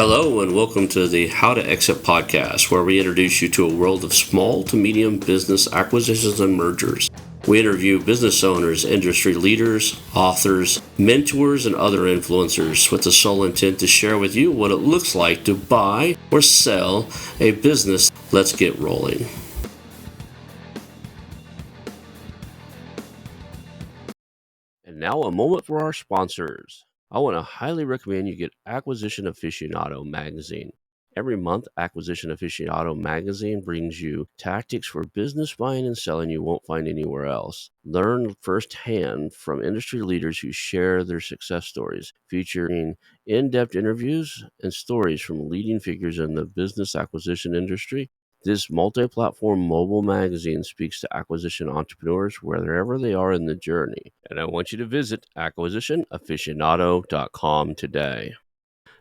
Hello, and welcome to the How to Exit podcast, where we introduce you to a world of small to medium business acquisitions and mergers. We interview business owners, industry leaders, authors, mentors, and other influencers with the sole intent to share with you what it looks like to buy or sell a business. Let's get rolling. And now a moment for our sponsors. I want to highly recommend you get Acquisition Aficionado magazine. Every month, Acquisition Aficionado magazine brings you tactics for business buying and selling you won't find anywhere else. Learn firsthand from industry leaders who share their success stories, featuring in-depth interviews and stories from leading figures in the business acquisition industry. This multi-platform mobile magazine speaks to acquisition entrepreneurs wherever they are in the journey. And I want you to visit acquisitionaficionado.com today.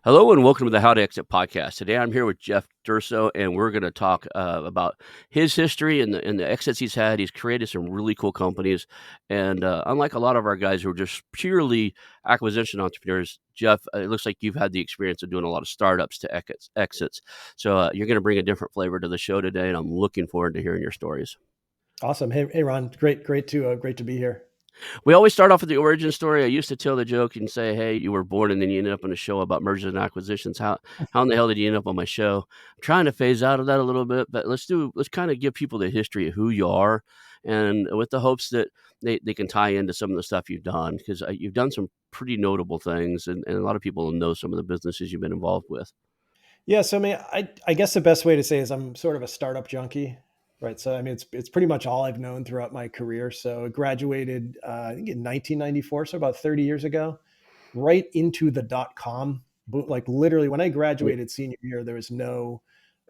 Hello and welcome to the How to Exit podcast. Today I'm here with Jeff Durso, and we're going to talk about his history and the exits he's had. He's created some really cool companies, and unlike a lot of our guys who are just purely acquisition entrepreneurs, Jeff, it looks like you've had the experience of doing a lot of startups to exits. So you're going to bring a different flavor to the show today, and I'm looking forward to hearing your stories. Awesome. Hey, Ron, great to be here. We always start off with the origin story. I used to tell the joke and say, "Hey, you were born and then you ended up on a show about mergers and acquisitions. How in the hell did you end up on my show?" I'm trying to phase out of that a little bit, but let's kind of give people the history of who you are, and with the hopes that they can tie into some of the stuff you've done, because you've done some pretty notable things, and a lot of people know some of the businesses you've been involved with. Yeah, so I guess the best way to say is I'm sort of a startup junkie, right? So it's pretty much all I've known throughout my career. So I graduated I think in 1994, so about 30 years ago, right into the .com boom. Like literally, when I graduated senior year, there was no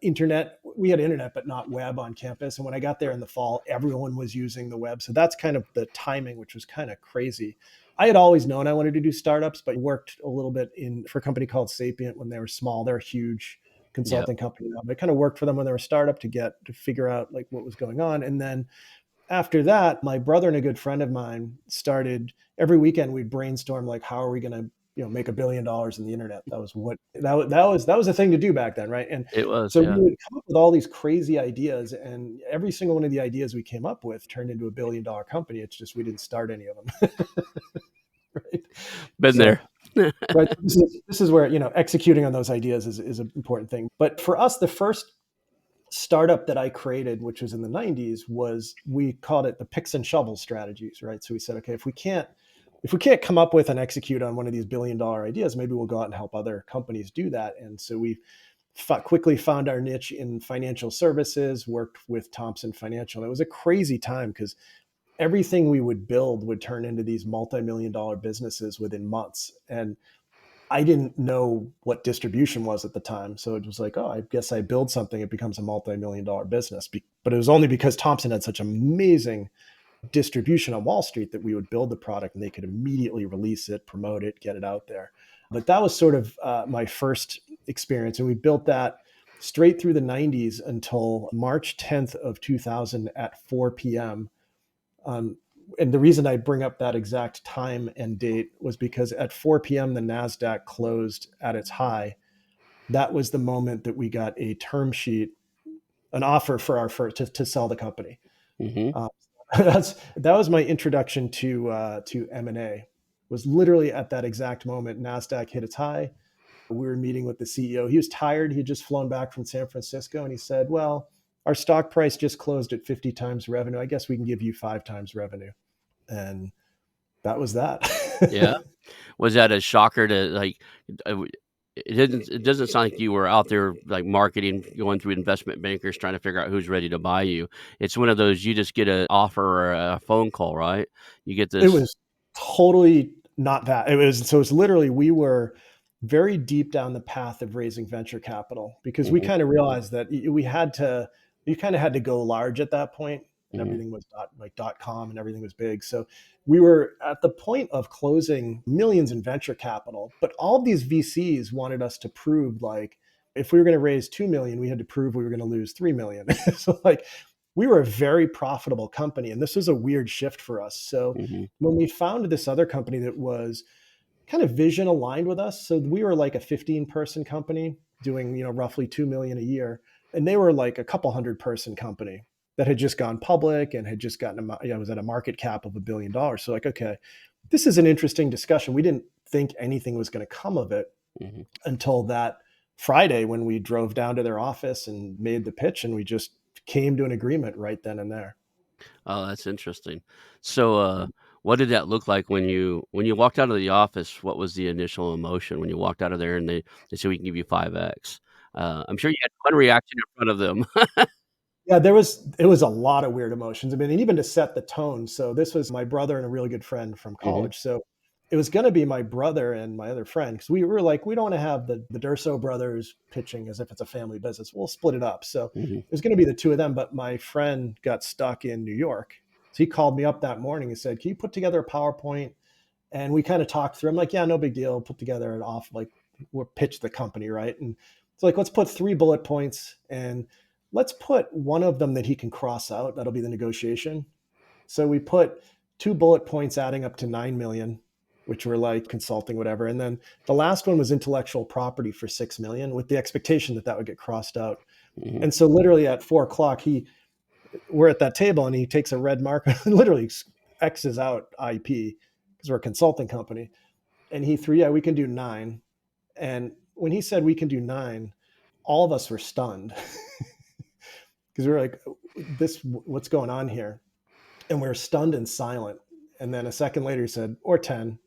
internet. We had internet, but not web on campus. And when I got there in the fall, everyone was using the web. So that's kind of the timing, which was kind of crazy. I had always known I wanted to do startups, but worked a little bit for a company called Sapient when they were small. They're a huge consulting company now. But I kind of worked for them when they were a startup to figure out like what was going on. And then after that, my brother and a good friend of mine started every weekend. We'd brainstorm like, how are we going to make $1 billion in the internet? That was a thing to do back then, right? And It was, so yeah. we would come up with all these crazy ideas, and every single one of the ideas we came up with turned into $1 billion company. It's just we didn't start any of them. Right? Been there. Right. This is where executing on those ideas is an important thing. But for us, the first startup that I created, which was in the 90s, we called it the picks and shovels strategies, right? So we said, okay, if we can't come up with and execute on one of these $1 billion ideas, maybe we'll go out and help other companies do that. And so we quickly found our niche in financial services, worked with Thompson Financial. And it was a crazy time because everything we would build would turn into these multi-million dollar businesses within months. And I didn't know what distribution was at the time. So it was like, oh, I guess I build something, it becomes a multi-million dollar business. But it was only because Thompson had such amazing distribution on Wall Street that we would build the product and they could immediately release it, promote it, get it out there. But that was sort of my first experience. And we built that straight through the 90s until March 10th of 2000 at 4 p.m. And the reason I bring up that exact time and date was because at 4 p.m., the NASDAQ closed at its high. That was the moment that we got a term sheet, an offer to sell the company. Mm-hmm. That was my introduction to M&A. Was literally at that exact moment NASDAQ hit its high. We were meeting with the CEO. He was tired. He had just flown back from San Francisco, and he said, "Well, our stock price just closed at 50 times revenue. I guess we can give you 5 times revenue." And that was that. Yeah. Was that a shocker to like? It doesn't sound like you were out there like marketing, going through investment bankers trying to figure out who's ready to buy you. It's one of those, you just get an offer or a phone call, right? You get It this. was totally not that. It's literally, we were very deep down the path of raising venture capital because we Mhm, kind of realized that you kind of had to go large at that point, and mhm. everything was .com and everything was big. So we were at the point of closing millions in venture capital, but all of these VCs wanted us to prove like if we were going to raise 2 million, we had to prove we were going to lose 3 million. So like we were a very profitable company, and this was a weird shift for us. So Mhm. when we founded this other company that was kind of vision aligned with us. So we were like a 15-person company doing, roughly 2 million a year. And they were like a couple hundred-person company that had just gone public and had just gotten, was at a market cap of $1 billion. So like, okay, this is an interesting discussion. We didn't think anything was going to come of it Mhm. until that Friday when we drove down to their office and made the pitch, and we just came to an agreement right then and there. Oh, that's interesting. So, what did that look like when you walked out of the office? What was the initial emotion when you walked out of there and they said, "We can give you 5x?" I'm sure you had one reaction in front of them. Yeah, it was a lot of weird emotions. I mean, and even to set the tone. So this was my brother and a really good friend from Mhm, college. So it was going to be my brother and my other friend because we were like, we don't want to have the Durso brothers pitching as if it's a family business. We'll split it up. So mhm, it was going to be the two of them. But my friend got stuck in New York. So he called me up that morning and said, "Can you put together a PowerPoint?" And we kind of talked through. I'm like, "Yeah, no big deal. Put together an off, like we'll pitch the company, right?" And it's like, let's put 3 bullet points and let's put one of them that he can cross out. That'll be the negotiation. So we put 2 bullet points adding up to 9 million, which were like consulting, whatever. And then the last one was intellectual property for 6 million with the expectation that that would get crossed out. mhm. And so literally at 4 o'clock, we're at that table and he takes a red marker and literally X's out IP because we're a consulting company. And he threw, yeah, we can do 9. And when he said we can do 9, all of us were stunned because we were like, what's going on here? And we were stunned and silent. And then a second later, he said, or 10.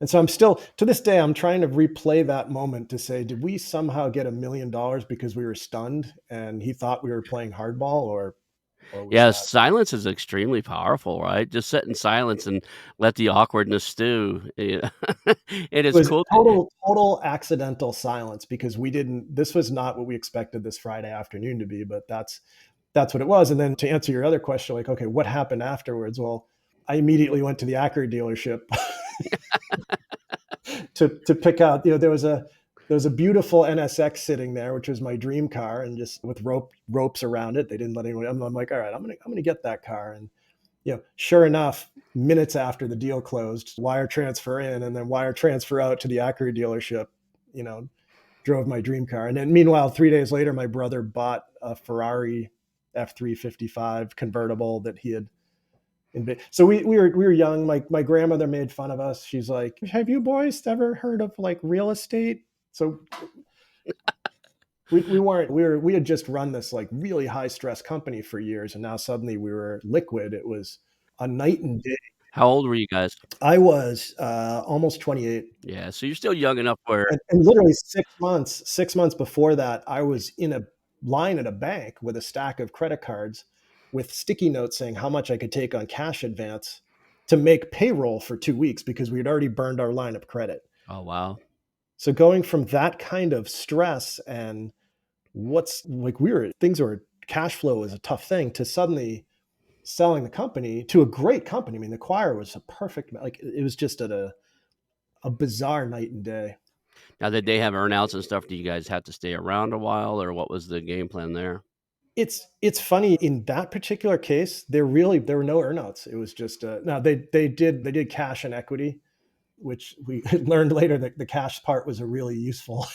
And so I'm still, to this day, I'm trying to replay that moment to say, did we somehow get $1 million because we were stunned and he thought we were playing hardball, or was Yeah, that? silence is extremely powerful, right? Just sit in silence and let the awkwardness stew. Yeah. It It is was cool. total accidental silence because this was not what we expected this Friday afternoon to be, but that's what it was. And then to answer your other question, like, okay, what happened afterwards? Well, I immediately went to the Acura dealership to pick out. There was a beautiful NSX sitting there, which was my dream car, and just with ropes around it. They didn't let anyone. I'm like, all right, I'm gonna get that car. And sure enough, minutes after the deal closed, wire transfer in and then wire transfer out to the Acura dealership. You know, drove my dream car. And then meanwhile, 3 days later, my brother bought a Ferrari F355 convertible that he had. So we were young. My grandmother made fun of us. She's like, "Have you boys ever heard of like real estate?" So we weren't we had just run this like really high stress company for years, and now suddenly we were liquid. It was a night and day. How old were you guys? I was almost 28. Yeah, so you're still young enough where And literally 6 months before that, I was in a line at a bank with a stack of credit cards with sticky notes saying how much I could take on cash advance to make payroll for 2 weeks because we had already burned our line of credit. oh, wow. So going from that kind of stress and what's like things were cash flow was a tough thing to suddenly selling the company to a great company. I mean, the choir was a perfect, like it was just at a bizarre night and day. Now, did they have earnouts and stuff? Do you guys have to stay around a while, or what was the game plan there? It's funny in that particular case, there were no earnouts. It was just no, they did cash and equity, which we learned later that the cash part was a really useful.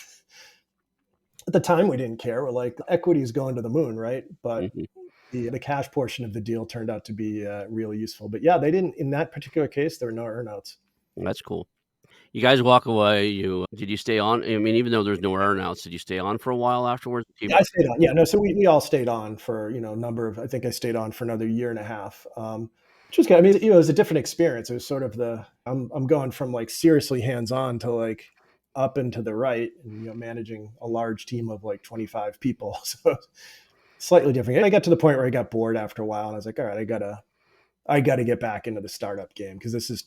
At the time, we didn't care. We're like, equity is going to the moon, right? But Mhm, the cash portion of the deal turned out to be really useful. But yeah, they didn't in that particular case. There were no earnouts. that's cool. You guys walk away, you did you stay on? I mean, even though there's no earnouts, did you stay on for a while afterwards? Keep Yeah, I stayed on. Yeah, no. So we all stayed on for a number of. I think I stayed on for another year and a half, which was good. I mean, it was a different experience. It was sort of I'm going from like seriously hands on to like up and to the right, and managing a large team of like 25 people. So slightly different. And I got to the point where I got bored after a while, and I was like, all right, I gotta get back into the startup game because this is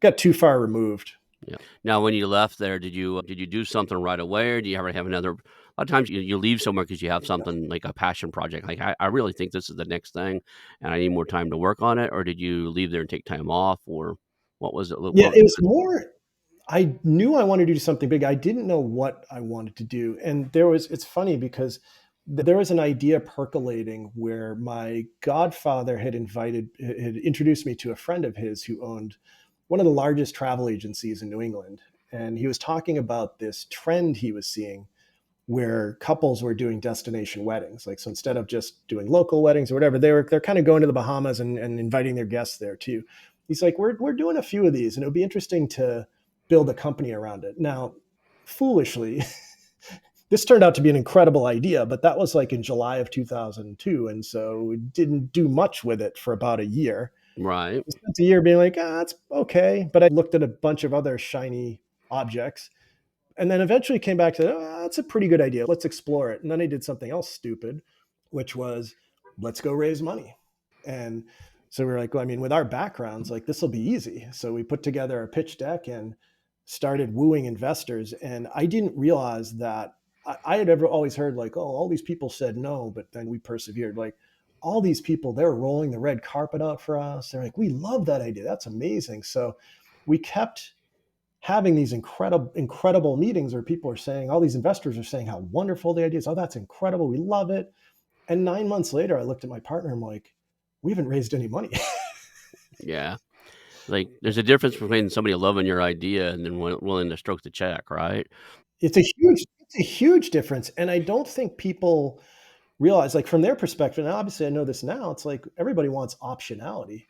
got too far removed. Yeah. Now, when you left there, did you do something right away, or do you ever have another a lot of times you leave somewhere because you have something like a passion project, like, I really think this is the next thing, and I need more time to work on it, or did you leave there and take time off, or what was it? Yeah, What it was more. I knew I wanted to do something big. I didn't know what I wanted to do. And it's funny because there was an idea percolating where my godfather had introduced me to a friend of his who owned one of the largest travel agencies in New England. And he was talking about this trend he was seeing where couples were doing destination weddings. Like, so instead of just doing local weddings or whatever, they're kind of going to the Bahamas and inviting their guests there too. He's like, we're doing a few of these, and it would be interesting to build a company around it. Now, foolishly, this turned out to be an incredible idea, but that was like in July of 2002, and so we didn't do much with it for about a year. Right. I spent a year being like, it's okay, but I looked at a bunch of other shiny objects and then eventually came back to, that's a pretty good idea. Let's explore it. And then I did something else stupid, which was, let's go raise money. And so we were like, well, I mean, with our backgrounds, like this will be easy. So we put together a pitch deck and started wooing investors. And I didn't realize that I had ever always heard like, oh, all these people said no, but then we persevered. Like all these people, they're rolling the red carpet out for us. They're like, we love that idea. That's amazing. So we kept having these incredible meetings where people are saying, all these investors are saying how wonderful the idea is. Oh, that's incredible. We love it. And 9 months later, I looked at my partner. I'm like, we haven't raised any money. Yeah. Like, there's a difference between somebody loving your idea and then willing to stroke the check, right? It's a huge difference. And I don't think people realize, like from their perspective, and obviously I know this now, it's like everybody wants optionality.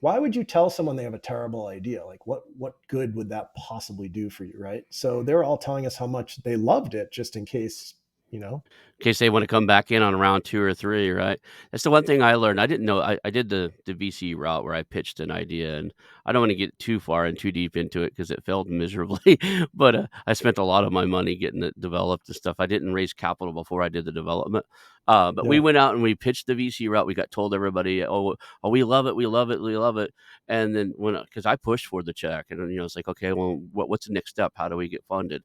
Why would you tell someone they have a terrible idea? Like what good would that possibly do for you, right? So they're all telling us how much they loved it just in case, you know. In case they want to come back in on round 2 or 3, right? That's the one thing I learned. I didn't know I did the VC route where I pitched an idea, and I don't want to get too far and too deep into it because it failed miserably. But I spent a lot of my money getting it developed and stuff. I didn't raise capital before I did the development. But we Yeah. went out and we pitched the VC route. We got told everybody, oh, we love it, we love it, we love it. And then because I pushed for the check, and it's like, okay, well, what's the next step? How do we get funded?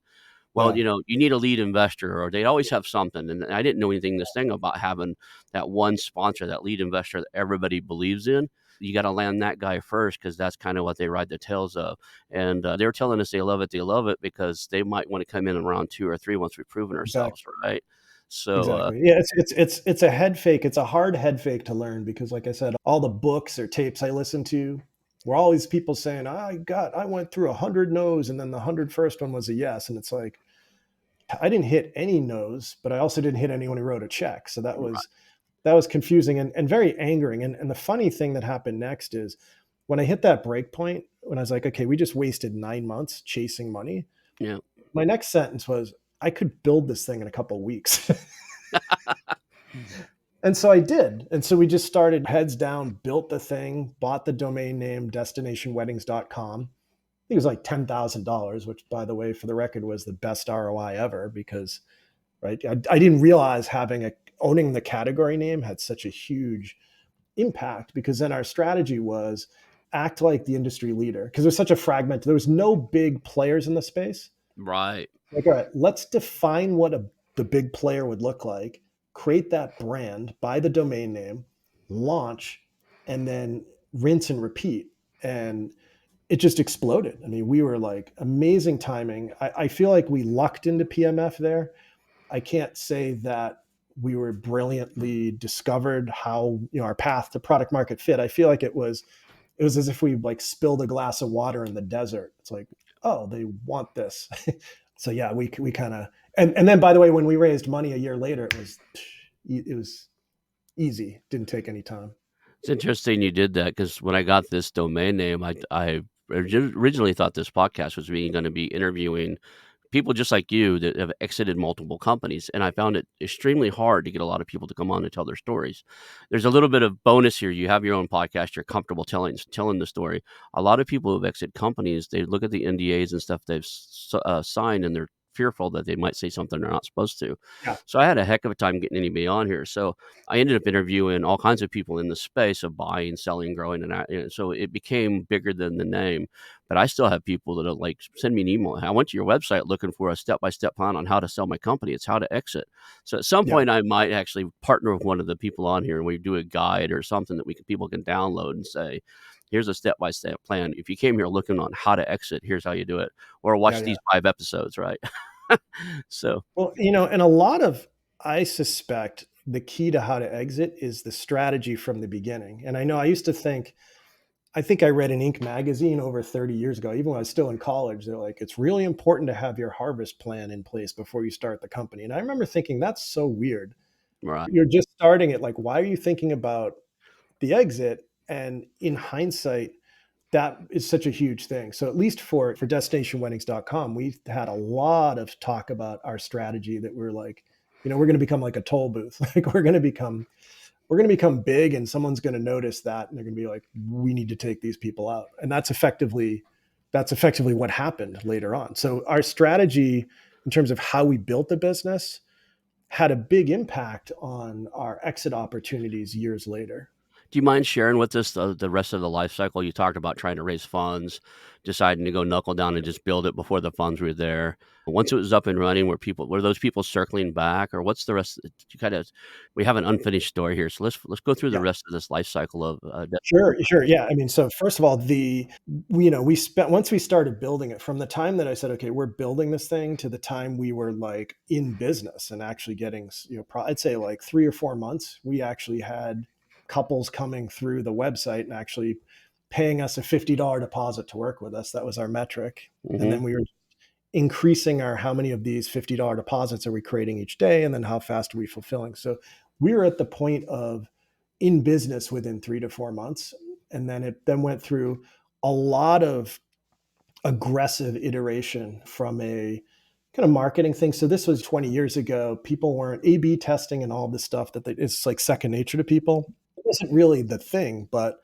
Well, Yeah. you need a lead investor, or they always have something. And I didn't know anything this thing about having that one sponsor, that lead investor that everybody believes in. You got to land that guy first because that's kind of what they ride the tails of. And they were telling us they love it. They love it because they might want to come in round 2 or 3 once we've proven ourselves, Exactly. right? So, Exactly. Yeah, it's a head fake. It's a hard head fake to learn because, like I said, all the books or tapes I listened to were all these people saying, I went through 100 no's and then the 101st one was a yes. And it's like, I didn't hit any no's, but I also didn't hit anyone who wrote a check. So that was confusing and very angering. And the funny thing that happened next is when I hit that break point, when I was like, okay, we just wasted 9 months chasing money. yeah, My next sentence was, I could build this thing in a couple of weeks. And so I did. And so we just started heads down, built the thing, bought the domain name destinationweddings.com. I think it was like $10,000, which, by the way, for the record, was the best ROI ever because, right, I didn't realize owning the category name had such a huge impact because then our strategy was act like the industry leader because there's such a fragment. There was no big players in the space. right. Like, all right, let's define what the big player would look like, create that brand, buy the domain name, launch, and then rinse and repeat. And it just exploded. I mean, we were like amazing timing. I feel like we lucked into PMF there. I can't say that we were brilliantly discovered how, our path to product market fit. I feel like it was as if we like spilled a glass of water in the desert. It's like, oh, they want this. So yeah, we kind of, and then by the way, when we raised money a year later, it was easy. Didn't take any time. It's interesting you did that because when I got this domain name, I originally thought this podcast was going to be interviewing people just like you that have exited multiple companies. And I found it extremely hard to get a lot of people to come on and tell their stories. There's a little bit of bonus here. You have your own podcast. You're comfortable telling the story. A lot of people who've exited companies, they look at the NDAs and stuff they've signed, and they're fearful that they might say something they're not supposed to. Yeah, So I had a heck of a time getting anybody on here. So I ended up interviewing all kinds of people in the space of buying, selling, growing, and so it became bigger than the name. But I still have people that are like, send me an email. I went to your website looking for a step-by-step plan on how to sell my company. It's how to exit. So at some yeah, point, I might actually partner with one of the people on here and we do a guide or something that people can download and say, here's a step-by-step plan. If you came here looking on how to exit, here's how you do it. Or yeah, watch yeah. these 5 episodes, right? So, Well, and a lot of, I suspect the key to how to exit is the strategy from the beginning. And I know I used to think I think I read in Inc. magazine over 30 years ago, even when I was still in college, they're like, it's really important to have your harvest plan in place before you start the company. And I remember thinking, that's so weird. Right. You're just starting it. Like, why are you thinking about the exit? And in hindsight, that is such a huge thing. So at least for destinationweddings.com, we had a lot of talk about our strategy that we're like, we're going to become like a toll booth. Like we're going to become big and someone's going to notice that and they're going to be like, we need to take these people out. And that's effectively what happened later on. So our strategy in terms of how we built the business had a big impact on our exit opportunities years later. Do you mind sharing with us the rest of the life cycle? You talked about trying to raise funds, deciding to go knuckle down and just build it before the funds were there. Once it was up and running, were those people circling back, or what's the rest? You kind of we have an unfinished story here, so let's go through the Yeah. rest of this life cycle of Sure, sure. Yeah. I mean, so first of all, we spent, once we started building it, from the time that I said, okay, we're building this thing to the time we were like in business and actually getting, I'd say like 3 or 4 months, we actually had couples coming through the website and actually paying us a $50 deposit to work with us. That was our metric. And hmm then we were increasing our, how many of these $50 deposits are we creating each day? And then how fast are we fulfilling? So we were at the point of in business within 3 to 4 months. And then it then went through a lot of aggressive iteration from a kind of marketing thing. So this was 20 years ago. People weren't A/B testing and all this stuff it's like second nature to people. It wasn't really the thing, but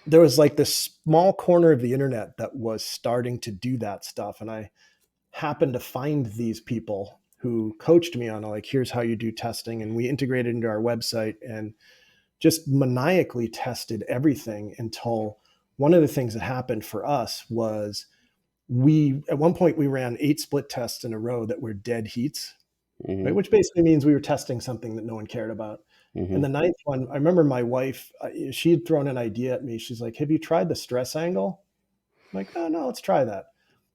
there was like this small corner of the internet that was starting to do that stuff. And I happened to find these people who coached me on like, here's how you do testing. And we integrated into our website and just maniacally tested everything until one of the things that happened for us was at one point we ran 8 split tests in a row that were dead heats, right? hmm Which basically means we were testing something that no one cared about. And hmm the ninth one, I remember my wife, she had thrown an idea at me. She's like, have you tried the stress angle? I'm like, oh no, let's try that.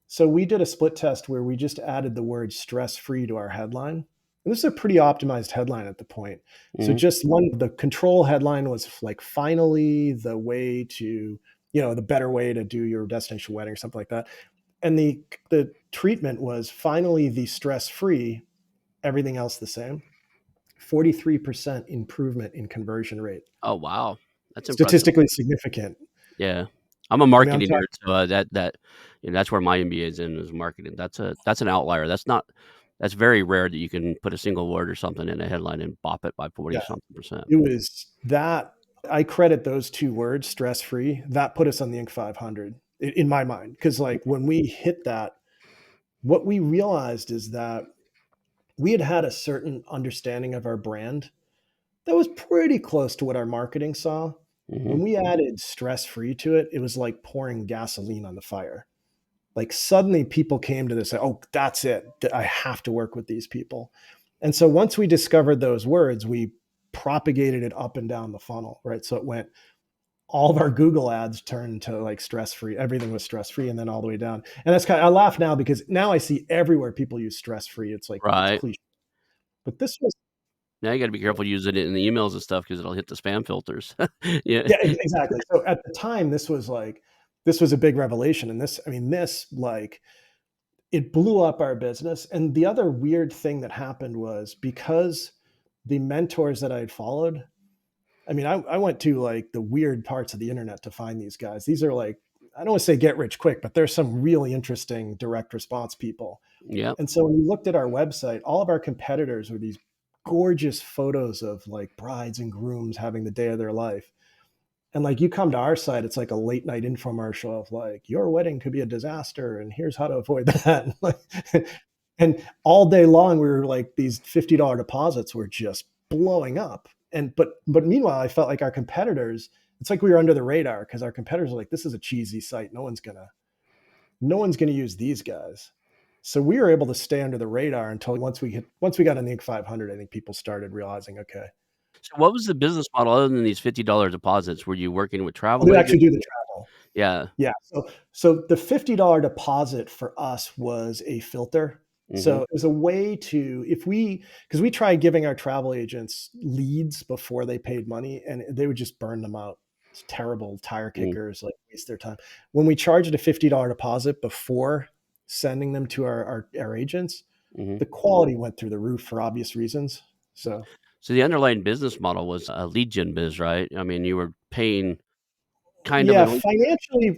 So we did a split test where we just added the word stress free to our headline. And this is a pretty optimized headline at the point. So hmm just the control headline was like, finally, the way to, the better way to do your destination wedding or something like that. And the treatment was finally the stress free, everything else the same. 43% improvement in conversion rate. Oh wow, that's impressive. Statistically significant. Yeah. I'm a I mean, I'm marketing talking, nerd, so, that's where my MBA is in, is marketing. That's an outlier. That's very rare that you can put a single word or something in a headline and bop it by 40 yeah, something percent. it was that. I credit those 2 words, stress free. That put us on the Inc. 500 in my mind. Because like when we hit that, what we realized is that we had had a certain understanding of our brand that was pretty close to what our marketing saw. When Mhm. we added stress free to it, it was like pouring gasoline on the fire. Like suddenly people came to this, oh, that's it. I have to work with these people. And so once we discovered those words, we propagated it up and down the funnel, right? So it went, all of our Google ads turned to like stress free. Everything was stress free, and then all the way down. And that's I laugh now because now I see everywhere people use stress free. It's like it's Right. cliche, but this was Now you gotta be careful using it in the emails and stuff because 'cause it'll hit the spam filters. Yeah. yeah, exactly. So at the time, this was a big revelation, and I mean, this like it blew up our business. And the other weird thing that happened was because the mentors that I had followed, I mean, I went to like the weird parts of the internet to find these guys. These are like, I don't want to say get rich quick, but there's some really interesting direct response people. Yep. And so when we looked at our website, all of our competitors were these gorgeous photos of like brides and grooms having the day of their life. And like you come to our site, it's like a late night infomercial of like, your wedding could be a disaster and here's how to avoid that. And all day long we were like, these $50 deposits were just blowing up. And but meanwhile, I felt like our competitors, it's like we were under the radar because our competitors are like, this is a cheesy site. No one's gonna use these guys. So we were able to stay under the radar until once we got in the Inc. 500, I think people started realizing, okay, So what was the business model other than these $50 deposits? Were you working with travel they actually agents? do the travel. Yeah. Yeah. So the $50 deposit for us was a filter. So Mhm. it was a way to, because we tried giving our travel agents leads before they paid money and they would just burn them out. It's terrible. Tire Mm, kickers like waste their time. When we charged a $50 deposit before sending them to our agents, mhm. the quality went through the roof for obvious reasons. So So the underlying business model was a lead gen biz, right? I mean, you were paying kind of yeah, a lead,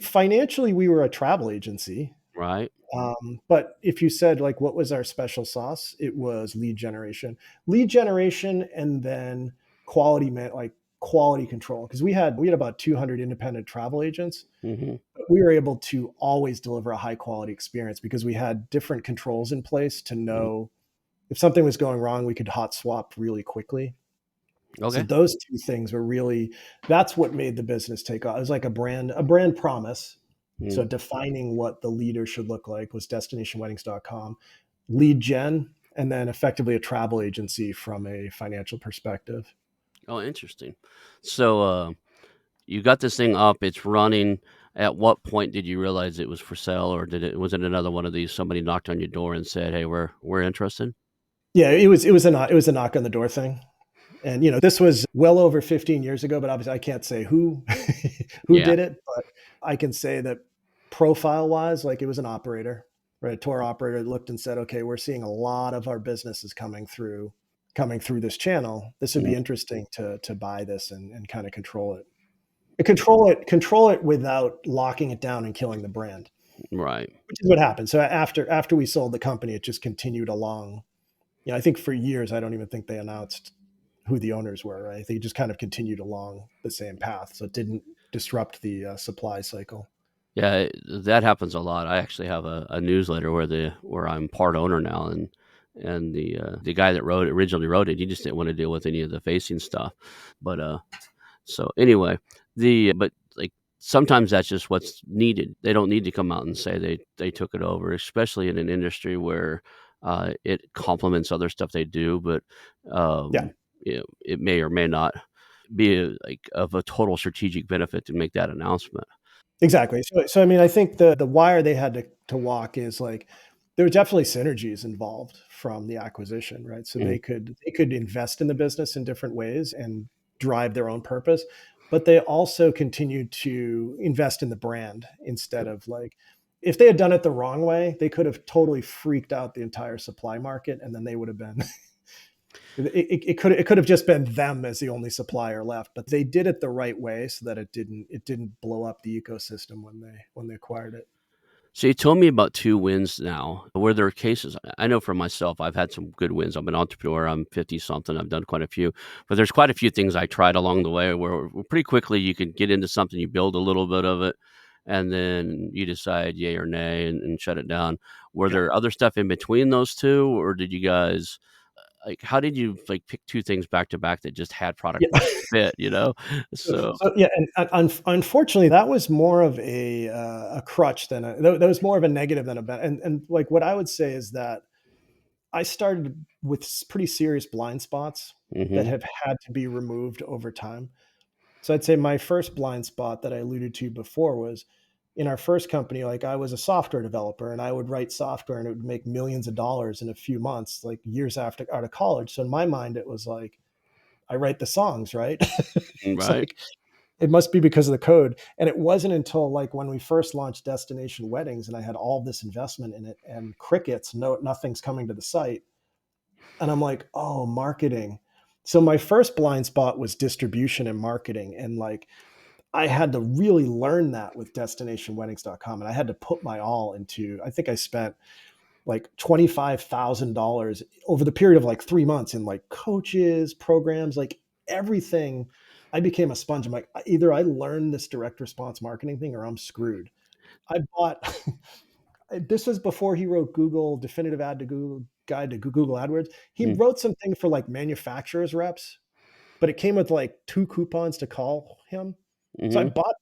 financially, we were a travel agency. right? But if you said like what was our special sauce, it was lead generation, and then quality meant like quality control because we had about 200 independent travel agents. Mhm, We were able to always deliver a high quality experience because we had different controls in place to mhm. know if something was going wrong, we could hot swap really quickly. So Okay. those two things were really that's what made the business take off. It was like a brand promise. So Mm, defining what the leader should look like was destinationweddings.com, lead gen, and then effectively a travel agency from a financial perspective. oh, interesting. So, you got this thing up, it's running. At what point did you realize it was for sale, or was it another one of these, somebody knocked on your door and said, "Hey, we're interested"? Yeah, it was a knock on the door thing. And this was well over 15 years ago, but obviously I can't say who who Yeah. did it, but I can say that profile wise, like it was an operator, right? A tour operator that looked and said, okay, we're seeing a lot of our businesses coming through this channel. This would Mhm. be interesting to buy this and kind of control it. And control it without locking it down and killing the brand, Right. which is what happened. So after we sold the company, it just continued along. I think for years, I don't even think they announced who the owners were. Right? They just kind of continued along the same path, so it didn't disrupt the supply cycle. Yeah, that happens a lot. I actually have a newsletter where I'm part owner now, and the guy that originally wrote it, he just didn't wanna deal with any of the facing stuff. But, so anyway, like, sometimes that's just what's needed. They don't need to come out and say they took it over, especially in an industry where, it complements other stuff they do, but, Yeah, it may or may not be, like, of a total strategic benefit to make that announcement. exactly. So I mean, I think the wire they had to walk is like there were definitely synergies involved from the acquisition, right? So Mhm, they could invest in the business in different ways and drive their own purpose, but they also continued to invest in the brand instead of like if they had done it the wrong way, they could have totally freaked out the entire supply market, and then they would have been it could have just been them as the only supplier left, but they did it the right way so that it didn't blow up the ecosystem when they acquired it. So you told me about 2 wins now. Were there cases, I know for myself, I've had some good wins. I'm an entrepreneur, I'm 50 something, I've done quite a few, but there's quite a few things I tried along the way where pretty quickly you can get into something, you build a little bit of it, and then you decide yay or nay and shut it down. Were Yeah. there other stuff in between those 2, or did you guys like, how did you, like, pick 2 things back to back that just had product Yeah. market fit, you know? So, So so yeah, and unfortunately, that was more of a crutch than that was more of a negative than a bad. And like what I would say is that I started with pretty serious blind spots that mhm, have had to be removed over time. So I'd say my first blind spot that I alluded to before was in our first company, like I was a software developer and I would write software and it would make millions of dollars in a few months, like years after out of college. So in my mind, it was like, I write the songs, right? It's right, like, it must be because of the code. And it wasn't until like when we first launched Destination Weddings and I had all this investment in it and crickets, nothing's coming to the site. And I'm like, oh, marketing. So my first blind spot was distribution and marketing. And like, I had to really learn that with destinationweddings.com. And I had to put my all into, I think I spent like $25,000 over the period of like 3 months in like coaches, programs, like everything. I became a sponge. I'm like, either I learn this direct response marketing thing or I'm screwed. I bought, this was before he wrote Google Definitive Ad to Google Guide to Google AdWords. He mm, wrote something for like manufacturers reps, but it came with like 2 coupons to call him. So I mhm, bought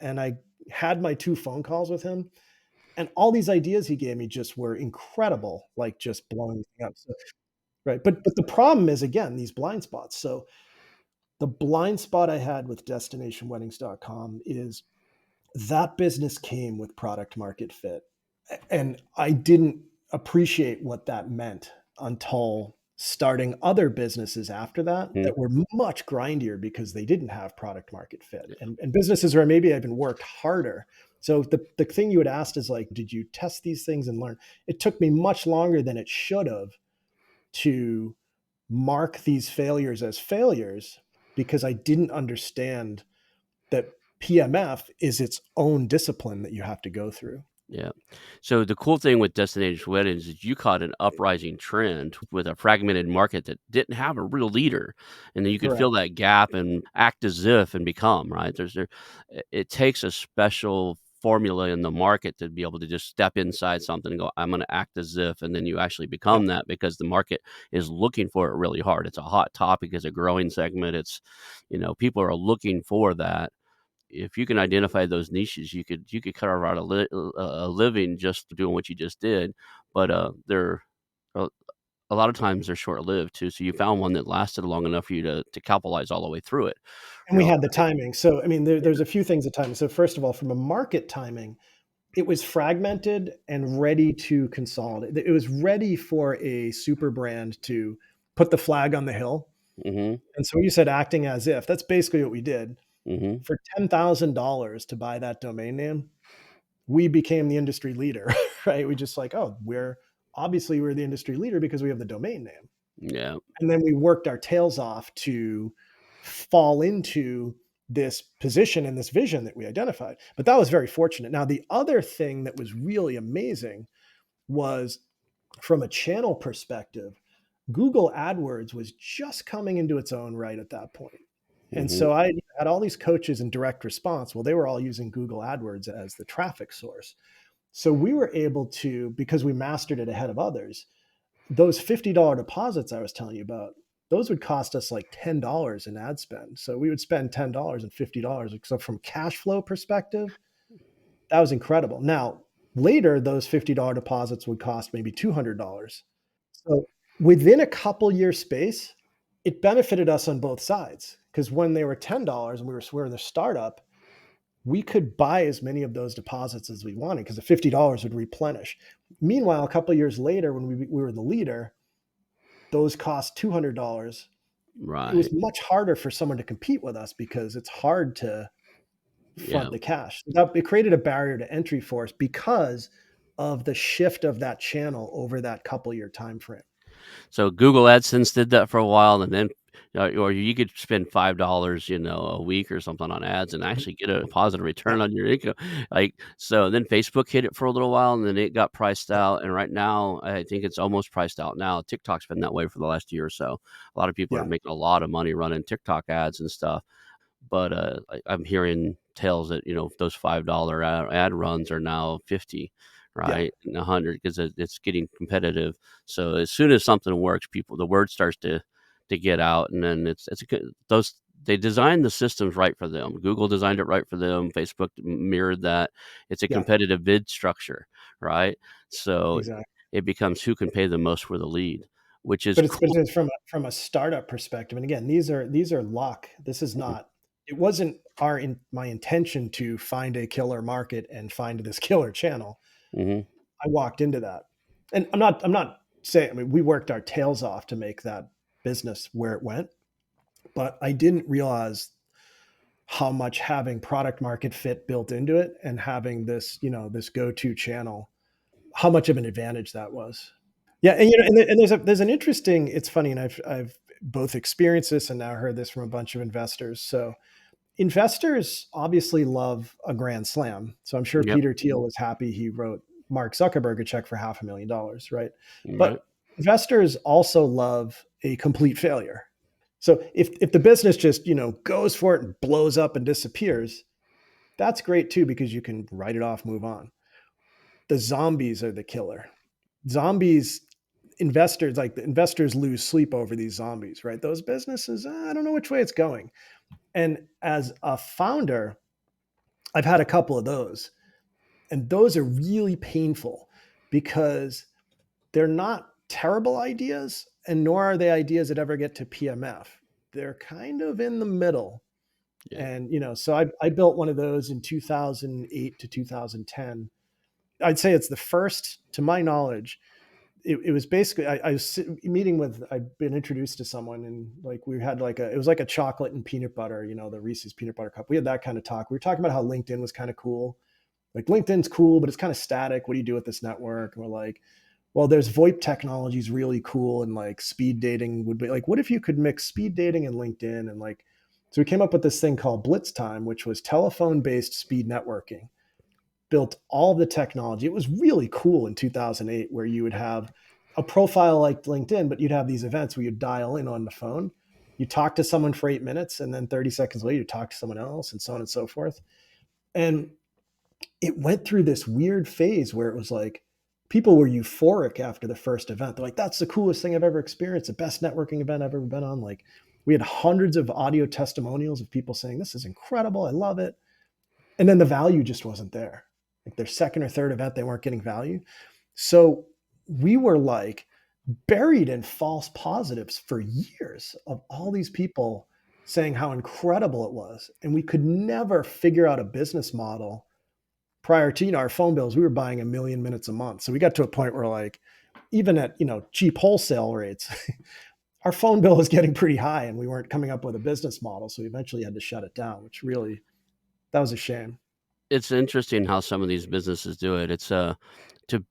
and I had my 2 phone calls with him, and all these ideas he gave me just were incredible, like just blowing me up. So, right, but the problem is again these blind spots. So the blind spot I had with destinationweddings.com is that business came with product market fit, and I didn't appreciate what that meant until starting other businesses after that Mhm. that were much grindier because they didn't have product market fit, and businesses where maybe I even worked harder. So the thing you had asked is like, did you test these things and learn? It took me much longer than it should have to mark these failures as failures because I didn't understand that PMF is its own discipline that you have to go through. Yeah. So the cool thing with destination weddings is you caught an uprising trend with a fragmented market that didn't have a real leader, and then you could Correct. fill that gap and act as if and become, right? It takes a special formula in the market to be able to just step inside something and go, I'm going to act as if, and then you actually Yeah. become that because the market is looking for it really hard. It's a hot topic, it's a growing segment. People are looking for that. If you can identify those niches, you could carve out a living just doing what you just did, but, they're a a lot of times they're short-lived too, so you found one that lasted long enough for you to capitalize all the way through it, And we real had the timing. So, I mean, Yeah. there's a few things at timing. So, first of all, from a market timing, it was fragmented and ready to consolidate. It was ready for a super brand to put the flag on the hill. Mhm, And so, you said acting as if, that's basically what we did. mhm. For $10,000 to buy that domain name, we became the industry leader, right? We just like, oh, we're the industry leader because we have the domain name. Yeah. And then we worked our tails off to fall into this position and this vision that we identified. But that was very fortunate. Now, the other thing that was really amazing was from a channel perspective, Google AdWords was just coming into its own right at that point. And Mhm. so I had all these coaches in direct response. Well, they were all using Google AdWords as the traffic source. So we were able to, because we mastered it ahead of others, those $50 deposits I was telling you about, those would cost us like $10 in ad spend. So we would spend $10 and $50. So from cash flow perspective, that was incredible. Now, later, those $50 deposits would cost maybe $200. So within a couple year space, it benefited us on both sides because when they were $10 and we were in the startup, we could buy as many of those deposits as we wanted because the $50 would replenish. Meanwhile, a couple years later, when we were the leader, those cost $200. It was Right. much harder for someone to compete with us because it's hard to Yeah. front the cash. It created a barrier to entry for us because of the shift of that channel over that couple year time frame. So Google AdSense did that for a while, and then or you could spend $5, a week or something on ads and Mhm. actually get a positive Yeah, return on your income. So then Facebook hit it for a little while, and then it got priced yeah, out, and right now, I think it's almost priced out now. TikTok's been that way for the last year or so. A lot of people are yeah, making a lot of money running TikTok ads and stuff. But, I'm hearing tales that, those $5 ad runs are now 50, yeah, right? And 100 'cause it's getting competitive. So as soon as something works, the word starts to get out, and then it's a good those they designed the systems right for them. Google designed it right for them. Facebook mirrored that. It's a yeah, competitive bid structure, right? So exactly. it becomes who can pay the most for the lead, which is But cool. it's from a startup perspective. And again, these are luck. This is Mhm, not. It wasn't my intention to find a killer market and find this killer channel. mhm, I walked into that. And I'm not saying, I mean, we worked our tails off to make that business where it went, but I didn't realize how much having product market fit built into it and having this go-to channel, how much of an advantage that was. Yeah, and there's an interesting. It's funny, and I've both experienced this and now heard this from a bunch of investors. So investors obviously love a grand slam. So I'm sure yep, Peter Thiel was happy he wrote Mark Zuckerberg a check for $500,000, right? right, But investors also love a complete failure. So if the business just goes for it and blows up and disappears, that's great too because you can write it off, move on. The zombies are the killer. Zombies, the investors lose sleep over these zombies, right? Those businesses, I don't know which way it's going. And as a founder, I've had a couple of those, and those are really painful because they're not terrible ideas, and nor are they ideas that ever get to PMF. They're kind of in the middle. yeah. And so I built one of those in 2008 to 2010. I'd say it's the first, to my knowledge, it was basically I was meeting with I'd been introduced to someone, and like we had like it was like a chocolate and peanut butter, the Reese's peanut butter cup. We had that kind of talk. We were talking about how LinkedIn was kind of cool. Like LinkedIn's cool, but it's kind of static. What do you do with this network? And we're like, well, there's VoIP technology is really cool, and like speed dating would be like, what if you could mix speed dating and LinkedIn? And like, so we came up with this thing called Blitz Time, which was telephone based speed networking, built all the technology. It was really cool in 2008, where you would have a profile like LinkedIn, but you'd have these events where you'd dial in on the phone, you talk to someone for 8 minutes, and then 30 seconds later, you talk to someone else, and so on and so forth. And it went through this weird phase where it was like people were euphoric after the first event. They're like, that's the coolest thing I've ever experienced, the best networking event I've ever been on. Like, we had hundreds of audio testimonials of people saying, this is incredible. I love it. And then the value just wasn't there. Like their second or third event, they weren't getting value. So we were like buried in false positives for years of all these people saying how incredible it was. And we could never figure out a business model prior to, our phone bills. We were buying 1 million minutes a month. So we got to a point where like, even at, cheap wholesale rates, our phone bill was getting pretty high and we weren't coming up with a business model. So we eventually had to shut it down, which really, that was a shame. It's interesting how some of these businesses do it. It's to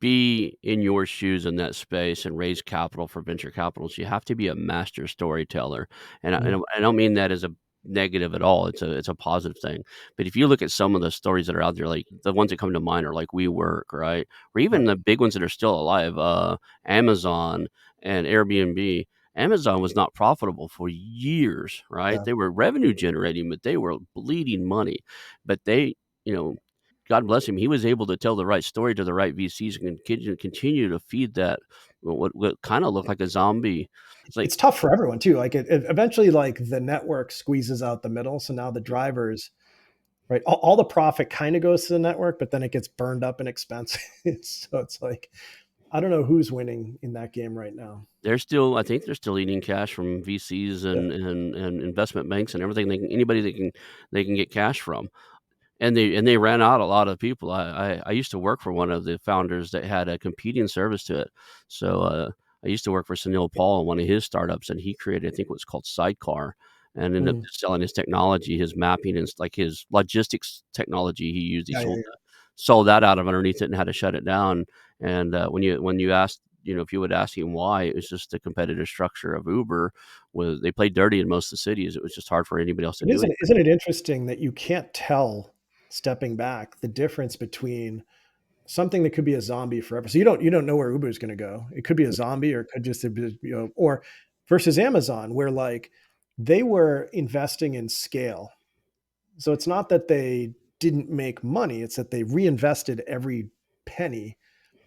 be in your shoes in that space and raise capital for venture capitals, you have to be a master storyteller. And Mhm. I don't mean that as a negative at all. It's a positive thing. But if you look at some of the stories that are out there, like the ones that come to mind are like WeWork, right? Or even Yep. the big ones that are still alive, Amazon and Airbnb. Amazon was not profitable for years, right? Yeah. They were revenue generating, but they were bleeding money. But they, you know, God bless him, he was able to tell the right story to the right VCs and continue to feed that what kinda looked like a zombie. It's like It's tough for everyone too. Like it eventually, like the network squeezes out the middle. So now the drivers, right? All the profit kind of goes to the network, but then it gets burned up in expenses. So it's like, I don't know who's winning in that game right now. I think they're still eating cash from VCs Yeah. and investment banks and everything anybody they can get cash from. And they ran out a lot of people. I used to work for one of the founders that had a competing service to it. So, I used to work for Sunil Paul in one of his startups, and he created, I think, what's called Sidecar, and ended up Mhm. just selling his technology, his mapping, and like his logistics technology he used. He Yeah, yeah, yeah. sold that out of underneath it and had to shut it down. And when you asked, if you would ask him why, it was just the competitive structure of Uber. Was they played dirty in most of the cities. It was just hard for anybody else to But do isn't anything. it interesting that you can't tell, stepping back, the difference between something that could be a zombie forever. So you don't know where Uber is going to go. It could be a zombie, or it could just be, or versus Amazon, where like they were investing in scale. So it's not that they didn't make money; it's that they reinvested every penny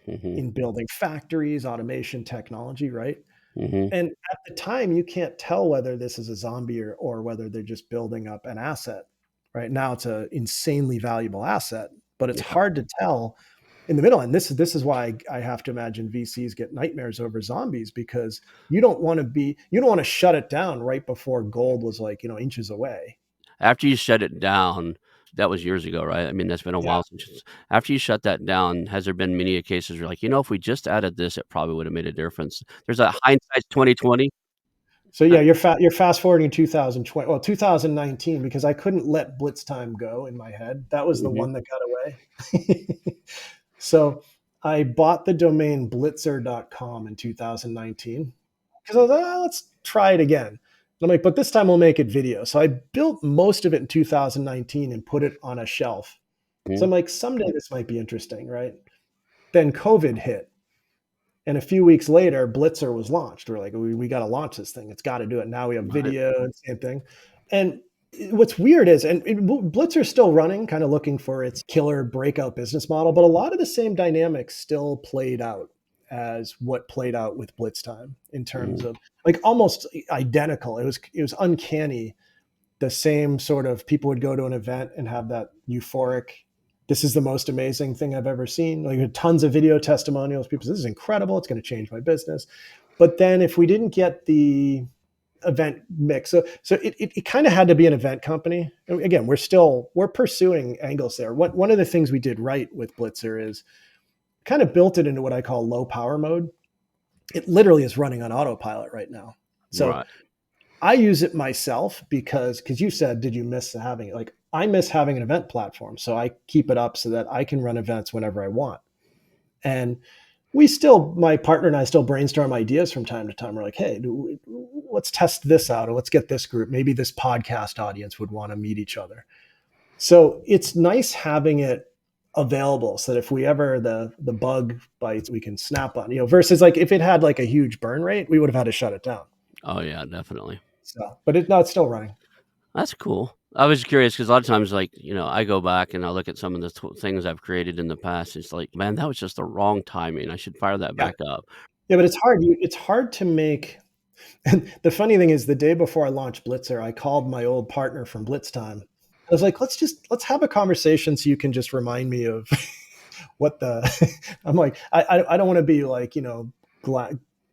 Mhm, in building factories, automation, technology, right? mhm. And at the time, you can't tell whether this is a zombie, or whether they're just building up an asset. Right now, it's an insanely valuable asset, but it's Yeah. hard to tell in the middle. And this is why I have to imagine VCs get nightmares over zombies, because you don't want to shut it down right before gold was like, inches away. After you shut it down, that was years ago, right? I mean, that's been a Yeah. while since after you shut that down, has there been many cases where you're like, if we just added this, it probably would have made a difference? There's a hindsight's 2020. So Uh, yeah, you're fast forwarding 2020, well, 2019, because I couldn't let Blitz Time go in my head. That was the mhm, one that got away. So I bought the domain blitzer.com in 2019, because I was like, let's try it again. And I'm like, but this time we'll make it video. So I built most of it in 2019 and put it on a shelf. So mhm, I'm like, someday this might be interesting, right? Then COVID hit. And a few weeks later, Blitzer was launched. We're like, we got to launch this thing. It's got to do it. Now we have right, video and same thing. And what's weird is, and Blitzer's still running, kind of looking for its killer breakout business model, but a lot of the same dynamics still played out as what played out with Blitz Time, in terms mhm, of like almost identical. It was uncanny. The same sort of people would go to an event and have that euphoric, this is the most amazing thing I've ever seen. Like, tons of video testimonials. People say, this is incredible. It's going to change my business. But then if we didn't get the event mix, so it kind of had to be an event company. Again, we're pursuing angles there. One of the things we did right with Blitzer is kind of built it into what I call low power mode. it literally is running on autopilot right now. So Right. I use it myself because you said, did you miss having it? Like I miss having an event platform. So I keep it up so that I can run events whenever I want. And my partner and I still brainstorm ideas from time to time. We're like, hey, let's test this out, or let's get this group. Maybe this podcast audience would want to meet each other. So it's nice having it available so that if we ever the bug bites, we can snap on, versus like if it had like a huge burn rate, we would have had to shut it down. Oh yeah, definitely. So, but it's still running. That's cool. I was curious because a lot of times, like, I go back and I look at some of the things I've created in the past. It's like, man, that was just the wrong timing. I should fire that Yeah. back up. Yeah, but it's hard. It's hard to make. And the funny thing is, the day before I launched Blitzer, I called my old partner from Blitz Time. I was like, let's have a conversation so you can just remind me of what the. I'm like, I don't want to be like,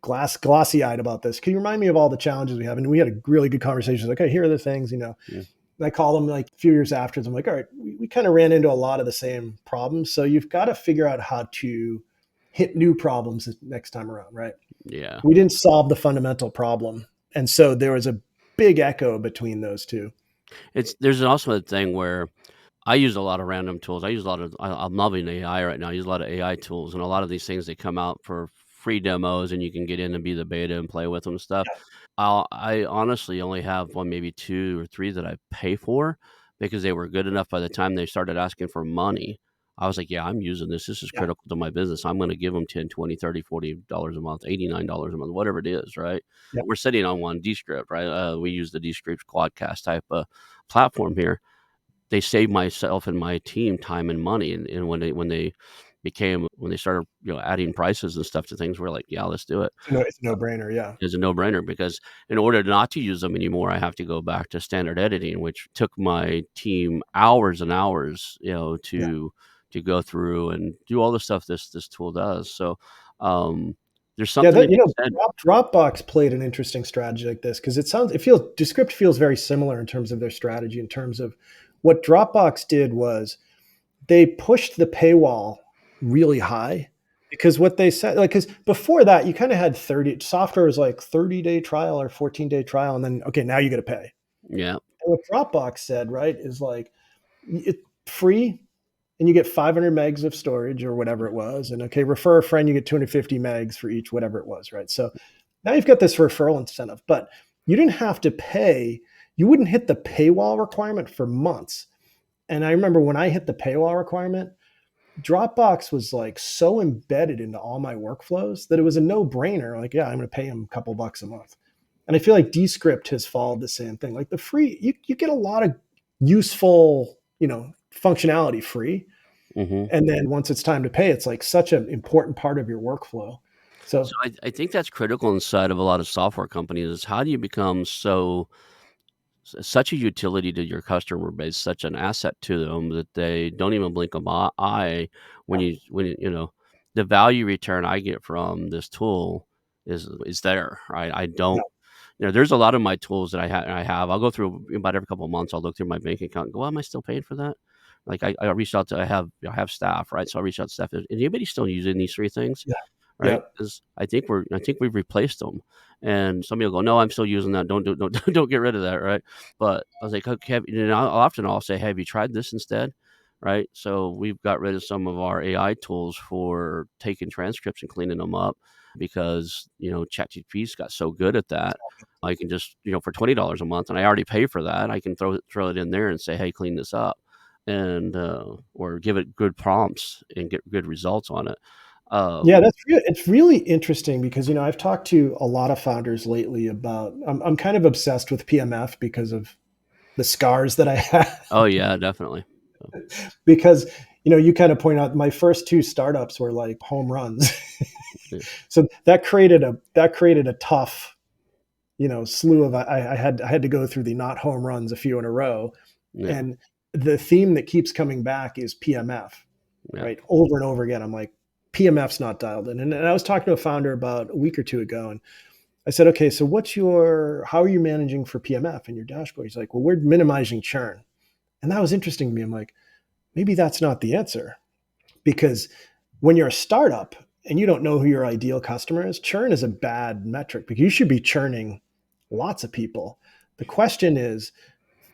glossy eyed about this. Can you remind me of all the challenges we have? And we had a really good conversation. Like, okay, here are the things. Yeah. And I called him like a few years after. I'm like, all right, we kind of ran into a lot of the same problems. So you've got to figure out how to hit new problems next time around, right? Yeah. We didn't solve the fundamental problem. And so there was a big echo between those two. There's also a thing where I use a lot of random tools. I'm loving AI right now. I use a lot of AI tools, and a lot of these things, they come out for free demos and you can get in and be the beta and play with them and stuff. I honestly only have one, maybe 2 or 3 that I pay for because they were good enough by the time they started asking for money. I was like, yeah, I'm using this. This is Yeah. critical to my business. I'm going to give them 10, 20, 30, $40 a month, $89 a month, whatever it is. Right. Yeah. We're sitting on one Descript, right? We use the Descript Quadcast type of platform here. They saved myself and my team time and money. And when they started, adding prices and stuff to things, we're like, yeah, let's do it. It's a no-brainer. Yeah. It's a no-brainer because in order not to use them anymore, I have to go back to standard editing, which took my team hours and hours, Yeah. to go through and do all the stuff this tool does. So, there's Yeah. something to be said. Dropbox played an interesting strategy like this because Descript feels very similar in terms of their strategy, in terms of what Dropbox did was they pushed the paywall really high. Because what they said, like, because before that, you kind of had software was like 30-day trial or 14-day trial. And then, okay, now you got to pay. Yeah. And what Dropbox said, right, is like, it's free and you get 500 megs of storage or whatever it was. And okay, refer a friend, you get 250 megs for each, whatever it was, right? So now you've got this referral incentive, but you didn't have to pay. You wouldn't hit the paywall requirement for months. And I remember when I hit the paywall requirement, Dropbox was like so embedded into all my workflows that it was a no-brainer. Like, yeah, I'm going to pay him a couple bucks a month. And I feel like Descript has followed the same thing. Like the free, you get a lot of useful, functionality free. Mm-hmm. And then once it's time to pay, it's like such an important part of your workflow. So So I think that's critical inside of a lot of software companies is how do you become such a utility to your customer base, such an asset to them that they don't even blink an eye the value return I get from this tool is there, right? I yeah, don't, there's a lot of my tools that I have. I'll go through about every couple of months. I'll look through my bank account and go, well, am I still paying for that? Like I reached out to, I have staff, right? So I reached out to staff. Is anybody still using these 3 things? yeah, yeah, Right? Because I think we've replaced them. And somebody will go, no, I'm still using that. Don't don't get rid of that, right? But I was like, okay, I'll say, have you tried this instead? Right. So we've got rid of some of our AI tools for taking transcripts and cleaning them up because ChatGPT's got so good at that. I can just for $20 a month, and I already pay for that. I can throw it in there and say, hey, clean this up, and or give it good prompts and get good results on it. yeah. It's really interesting because I've talked to a lot of founders lately about. I'm kind of obsessed with PMF because of the scars that I have. Oh yeah, definitely. Because you kind of point out my first 2 startups were like home runs. Yeah. So that created a tough slew of I had to go through the not home runs a few in a row. Yeah. And the theme that keeps coming back is PMF, Yeah. right? Over and over again. I'm like, PMF's not dialed in. And I was talking to a founder about a week or 2 ago, and I said, okay, so how are you managing for PMF in your dashboard? He's like, well, we're minimizing churn. And that was interesting to me. I'm like, maybe that's not the answer, because when you're a startup and you don't know who your ideal customer is, churn is a bad metric because you should be churning lots of people. The question is,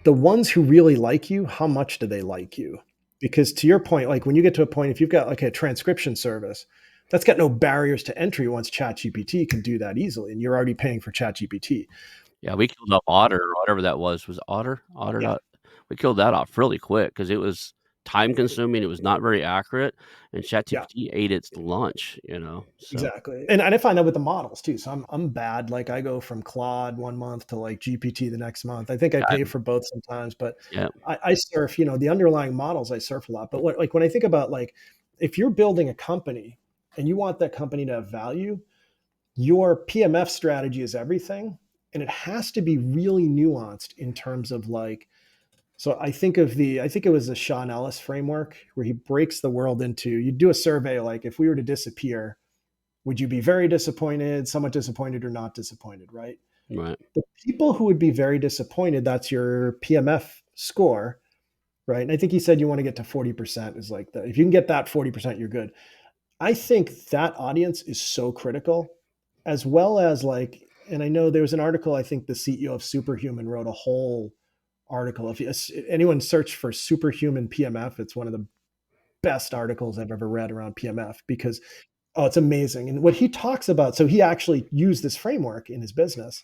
the ones who really like you, how much do they like you? Because to your point, like when you get to a point, if you've got like a transcription service, that's got no barriers to entry once ChatGPT can do that easily, and you're already paying for ChatGPT. Yeah, we killed off Otter or whatever that was Otter? Otter Yeah, dot we killed that off really quick because it was time consuming, it was not very accurate, and yeah. ChatGPT ate its lunch, you know, so Exactly. And I find that with the models too. So I'm bad. Like I go from Claude one month to like GPT the next month. I think I pay I for both sometimes, but yeah, I surf, the underlying models I surf a lot. But when I think about like if you're building a company and you want that company to have value, your PMF strategy is everything. And it has to be really nuanced in terms of like, so I think it was the Sean Ellis framework where he breaks the world into, you do a survey like if we were to disappear, would you be very disappointed, somewhat disappointed, or not disappointed, right? right. The people who would be very disappointed, that's your PMF score, right? And I think he said you want to get to 40% is like the, if you can get that 40%, you're good. I think that audience is so critical, as well as like, and I know there was an article, I think the CEO of Superhuman wrote a whole article. If anyone search for Superhuman PMF, it's one of the best articles I've ever read around PMF because it's amazing. And what he talks about, so he actually used this framework in his business.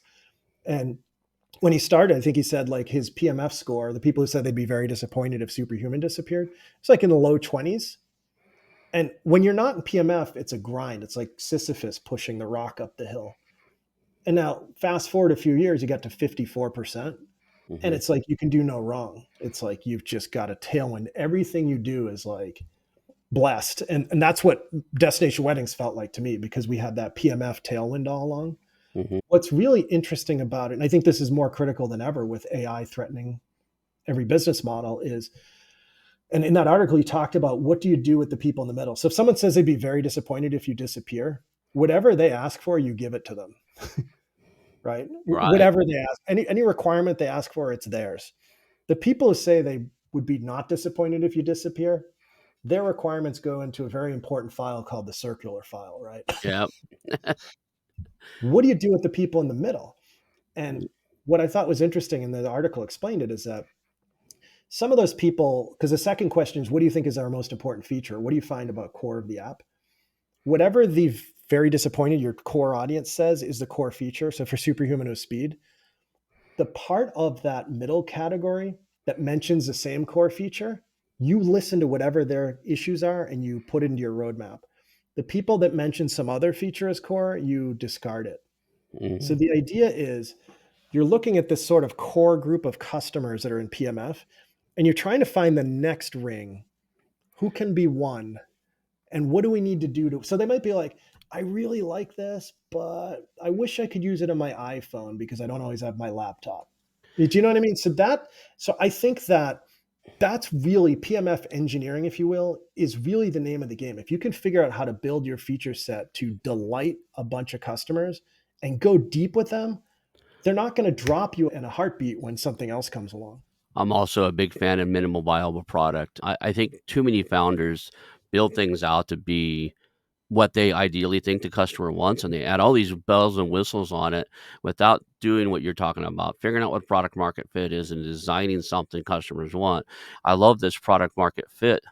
And when he started, I think he said like his PMF score, the people who said they'd be very disappointed if Superhuman disappeared, it's like in the low 20s. And when you're not in PMF, it's a grind. It's like Sisyphus pushing the rock up the hill. And now fast forward a few years, you got to 54%. And Mhm. it's like you can do no wrong. It's like you've just got a tailwind. Everything you do is like blessed. And that's what Destination Weddings felt like to me because we had that PMF tailwind all along. Mhm. What's really interesting about it, and I think this is more critical than ever with AI threatening every business model, is, and in that article, he talked about what do you do with the people in the middle. So if someone says they'd be very disappointed if you disappear, whatever they ask for, you give it to them, right? Right. Whatever they ask, any requirement they ask for, it's theirs. The people who say they would be not disappointed if you disappear, their requirements go into a very important file called the circular file, right? Yep. What do you do with the people in the middle? And what I thought was interesting, and the article explained it, is that some of those people, because the second question is, what do you think is our most important feature? What do you find about core of the app? Whatever the very disappointed your core audience says is the core feature. So for Superhuman with speed, the part of that middle category that mentions the same core feature, you listen to whatever their issues are and you put it into your roadmap. The people that mention some other feature as core, you discard it. So Mhm. the idea is you're looking at this sort of core group of customers that are in PMF, and you're trying to find the next ring. Who can be one? And what do we need to do to? So they might be like, I really like this, but I wish I could use it on my iPhone because I don't always have my laptop. Do you know what I mean? So I think that that's really PMF engineering, if you will, is really the name of the game. If you can figure out how to build your feature set to delight a bunch of customers and go deep with them, they're not going to drop you in a heartbeat when something else comes along. I'm also a big fan of minimal viable product. I think too many founders build things out to be what they ideally think the customer wants, and they add all these bells and whistles on it without doing what you're talking about, figuring out what product market fit is and designing something customers want. I love this product market fit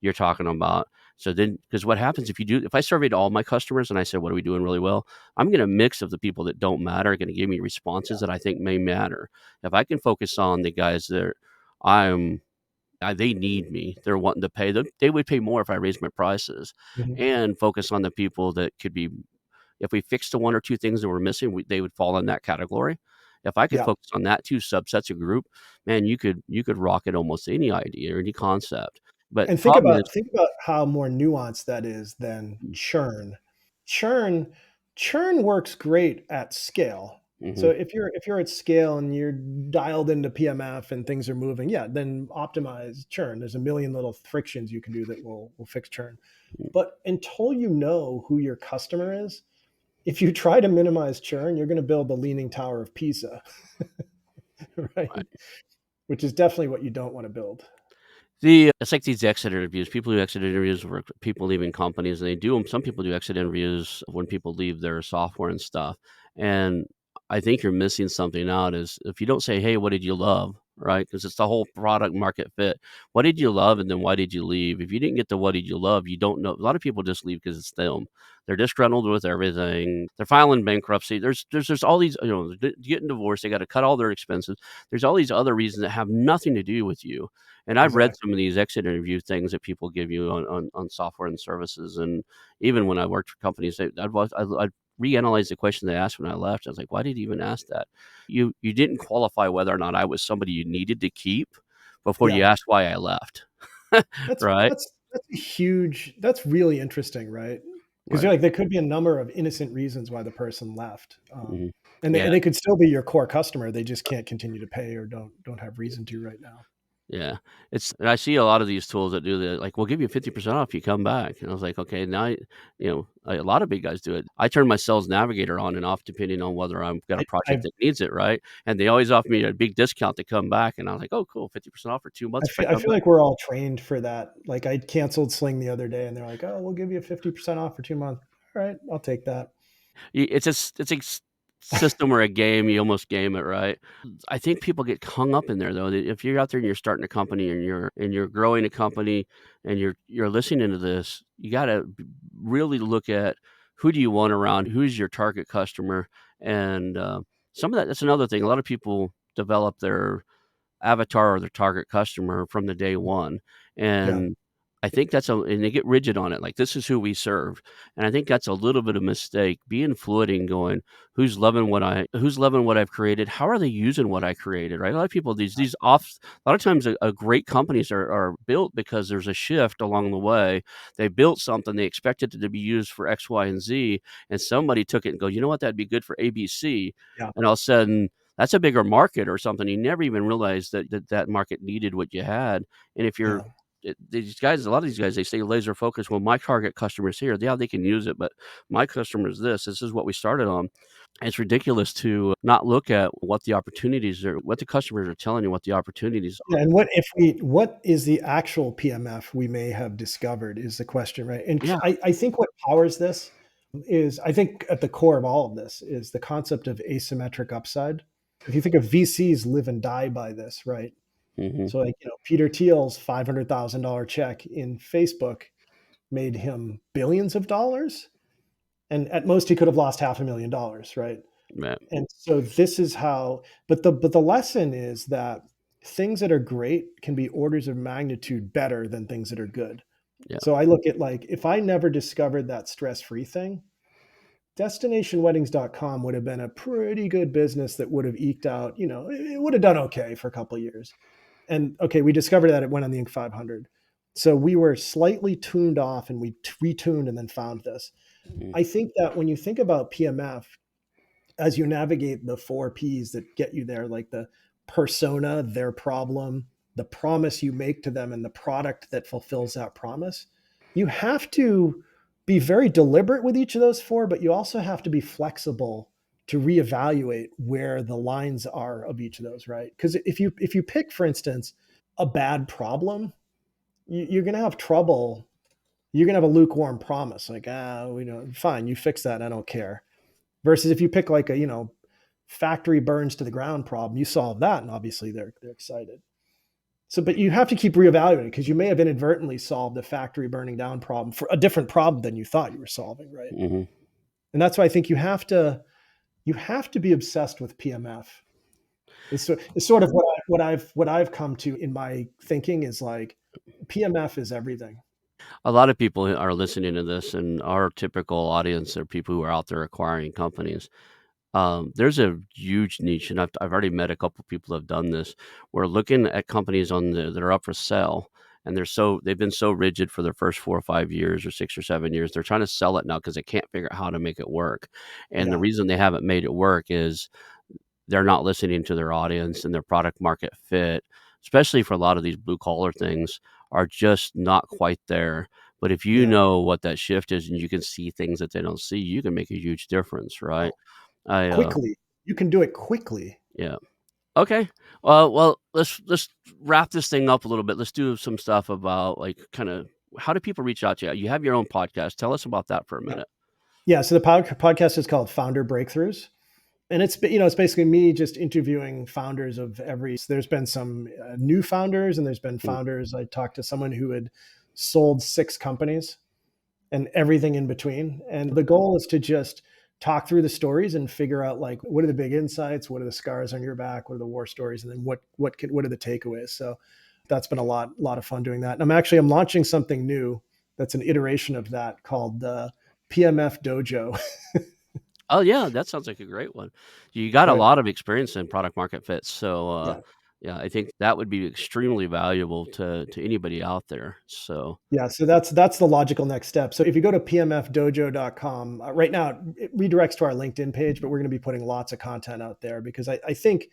you're talking about. So then, because what happens if I surveyed all my customers and I said, what are we doing really well? I'm getting a mix of the people that don't matter, are going to give me responses that I think may matter. If I can focus on the guys that I'm they need me. They're wanting to pay. They would pay more if I raised my prices, Mhm. and focus on the people that could be. If we fixed the one or two things that were missing, they would fall in that category. If I could Yeah. focus on that two subsets of group, man, you could rocket almost any idea or any concept. But And problem is, think about how more nuanced that is than churn. Churn churn works great at scale. mm-hmm, So if you're at scale and you're dialed into PMF and things are moving, yeah, then optimize churn. There's a million little frictions you can do that will fix churn. But until you know who your customer is, if you try to minimize churn, you're going to build the leaning tower of Pisa, right? right. Which is definitely what you don't want to build. It's like these exit interviews. People do exit interviews for people leaving companies, and they do 'em some people do exit interviews when people leave their software and stuff, and I think you're missing something out is if you don't say, "Hey, what did you love?" Right? Because it's the whole product market fit. What did you love, and then why did you leave? If you didn't get the what did you love, you don't know a lot of people just leave because it's them. They're disgruntled with everything. They're filing bankruptcy. There's all these, getting divorced, they gotta cut all their expenses. There's all these other reasons that have nothing to do with you. And I've read Exactly. some of these exit interview things that people give you on software and services, and even when I worked for companies, I'd reanalyze the question they asked when I left. I was like, "Why did you even ask that? You didn't qualify whether or not I was somebody you needed to keep before you Yeah. asked why I left." That's Right? that's that's a huge that's really interesting, right? Because Right. you're like, there could be a number of innocent reasons why the person left, Mhm. and they Yeah. and they could still be your core customer, they just can't continue to pay or don't have reason to right now. Yeah, it's and I see a lot of these tools that do that, like, "We'll give you 50% off if you come back," and I was like, "Okay, now," a lot of big guys do it. I turn my sales navigator on and off depending on whether I've got a project I've that needs it, right? And they always offer me a big discount to come back, and I was like, "Oh, cool, 50% off for 2 I months if I feel I come feel back." like we're all trained for that. Like, I canceled Sling the other day, and they're like, "Oh, we'll give you 50% off for 2 months." Alright, I'll take that. It's a system or a game, you almost game it, right? I think people get hung up in there though, that if you're out there and you're starting a company and you're growing a company and you're listening to this, you gotta really look at who do you want around, who's your target customer, and, some of that's another thing, a lot of people develop their avatar or their target customer from the day one, Yeah, and I think that's a and they get rigid on it, like, "This is who we serve," and I think that's a little bit of mistake, being fluid and going, who's loving what I've created? How are they using what I created?" Right? A lot of people, a lot of times, a great companies are built because there's a shift along the way. They built something, they expected it to be used for X, Y, and Z, and somebody took it and go, "You know what? That'd be good for ABC," yeah, and all of a sudden that's a bigger market or something. You never even realized that market needed what you had. And if you're yeah. these guys, a lot of these guys, they stay laser focused. Well, my target customer is here. Yeah, they can use it, but my customer is this. This is what we started on. It's ridiculous to not look at what the opportunities are, what the customers are telling you, what the opportunities Yeah, and what is the actual PMF we may have discovered is the question, right? And are. Yeah. I think what powers this is, I think at the core of all of this is the concept of asymmetric upside. If you think of VCs live and die by this, right? Hmm. So like, Peter Thiel's $500,000 check in Facebook made him billions of dollars, and at most he could have lost $500,000, right? Yeah. And so this is how, but the lesson is that things that are great can be orders of magnitude better than things that are good. Yeah. So I look at, like, if I never discovered that stress-free thing, destinationweddings.com would have been a pretty good business that would have eked out, it would have done okay for a couple of years. And okay, we discovered that it went on the Inc. 500. So we were slightly tuned off and we retuned and then found this. Mhm. I think that when you think about PMF, as you navigate the four P's that get you there, like the persona, their problem, the promise you make to them, and the product that fulfills that promise, you have to be very deliberate with each of those four, but you also have to be flexible to reevaluate where the lines are of each of those, right? Because if you pick, for instance, a bad problem, you're going to have trouble. You're going to have a lukewarm promise, like, fine, you fix that, I don't care. Versus if you pick like a, factory burns to the ground problem, you solve that, and obviously they're excited. So, but you have to keep reevaluating because you may have inadvertently solved the factory burning down problem for a different problem than you thought you were solving, right? Mhm. And that's why I think you have to be obsessed with PMF. It's sort of what I've come to in my thinking is like PMF is everything. A lot of people are listening to this, and our typical audience are people who are out there acquiring companies. There's a huge niche, and I've already met a couple people who have done this. We're looking at companies that are up for sale, and they've been so rigid for their first 4 or 5 years or 6 or 7 years. They're trying to sell it now because they can't figure out how to make it work. And the Yeah. reason they haven't made it work is they're not listening to their audience and their product market fit, especially for a lot of these blue collar things, are just not quite there. But if you Yeah. know what that shift is and you can see things that they don't see, you can make a huge difference, right? Oh, I quickly. You can do it quickly. Yeah. Okay. Well, let's wrap this thing up a little bit. Let's do some stuff about like kind of how do people reach out to you? You have your own podcast. Tell us about that for a Yeah. minute. Yeah. So the podcast is called Founder Breakthroughs. And it's basically me just interviewing founders of every. So there's been some new founders, and there's been Mm. founders. I talked to someone who had sold 6 companies and everything in between. And the goal is to just talk through the stories and figure out like what are the big insights, what are the scars on your back, what are the war stories, and then what are the takeaways. So that's been a lot of fun doing that. And I'm launching something new that's an iteration of that called the PMF Dojo. Oh yeah, that sounds like a great one. You got a Right. lot of experience in product market fit, so Yeah. yeah, I think that would be extremely valuable to anybody out there. So Yeah, so that's the logical next step. So if you go to pmfdojo.com, right now it redirects to our LinkedIn page, but we're going to be putting lots of content out there because I think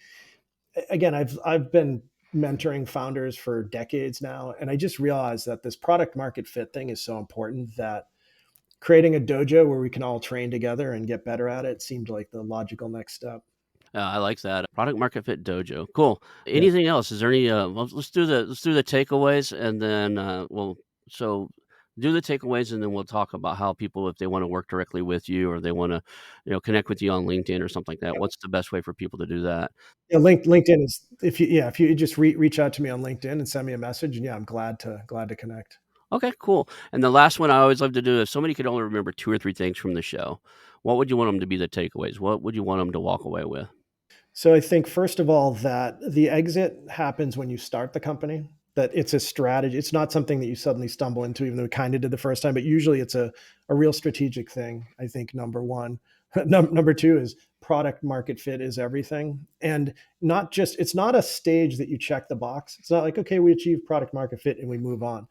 again I've been mentoring founders for decades now, and I just realized that this product market fit thing is so important that creating a dojo where we can all train together and get better at it seemed like the logical next step. I like that product market fit dojo. Cool. Yeah. Anything else? Is there any? Well, let's do the takeaways, and then so do the takeaways, and then we'll talk about how people, if they want to work directly with you or they want to, connect with you on LinkedIn or something like that. What's the best way for people to do that? Yeah, LinkedIn is if you just reach out to me on LinkedIn and send me a message, and yeah, I'm glad to connect. Okay, cool. And the last one I always love to do, if somebody could only remember 2 or 3 things from the show, what would you want them to be the takeaways? What would you want them to walk away with? So I think first of all that the exit happens when you start the company. That it's a strategy. It's not something that you suddenly stumble into, even though we kind of did the first time. But usually, it's a real strategic thing. I think number one. Number two is product market fit is everything, and not just it's not a stage that you check the box. It's not like okay, we achieve product market fit and we move on.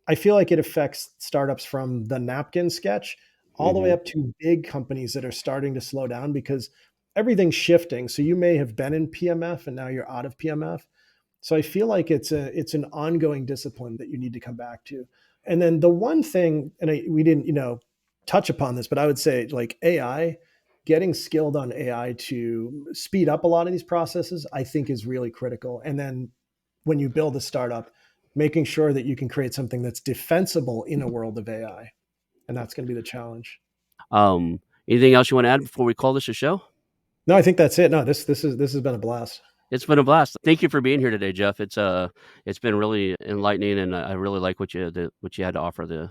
I feel like it affects startups from the napkin sketch all the way Mhm. up to big companies that are starting to slow down because everything's shifting. So you may have been in PMF and now you're out of PMF. So I feel like it's an ongoing discipline that you need to come back to. And then the one thing, and we didn't touch upon this, but I would say like AI, getting skilled on AI to speed up a lot of these processes, I think is really critical. And then when you build a startup, making sure that you can create something that's defensible in a world of AI. And that's going to be the challenge. Anything else you wanna add before we call this a show? No, I think that's it. No, this has been a blast. It's been a blast. Thank you for being here today, Jeff. It's been really enlightening, and I really like what you had to offer the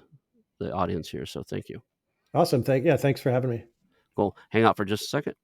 audience here, so thank you. Awesome. Thanks for having me. Cool. Hang out for just a second.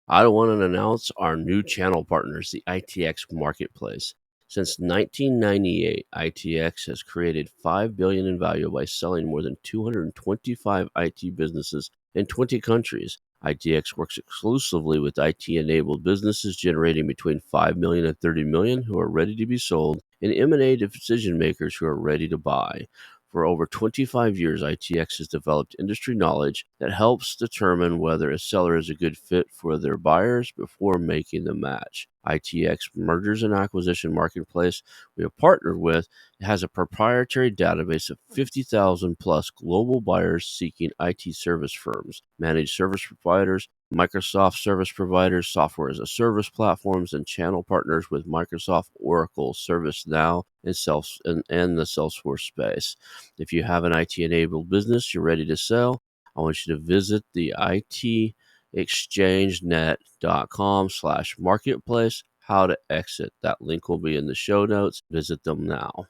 I want to announce our new channel partners, the ITX Marketplace. Since 1998, ITX has created $5 billion in value by selling more than 225 IT businesses in 20 countries. ITX works exclusively with IT-enabled businesses generating between 5 million and 30 million who are ready to be sold, and M&A decision makers who are ready to buy. For over 25 years, ITX has developed industry knowledge that helps determine whether a seller is a good fit for their buyers before making the match. ITX Mergers and Acquisition Marketplace we have partnered with has a proprietary database of 50,000 plus global buyers seeking IT service firms, managed service providers, Microsoft service providers, software as a service platforms, and channel partners with Microsoft, Oracle, ServiceNow, and the Salesforce space. If you have an IT enabled business you're ready to sell, I want you to visit the itexchangenet.com/marketplace. How to exit. That link will be in the show notes. Visit them now.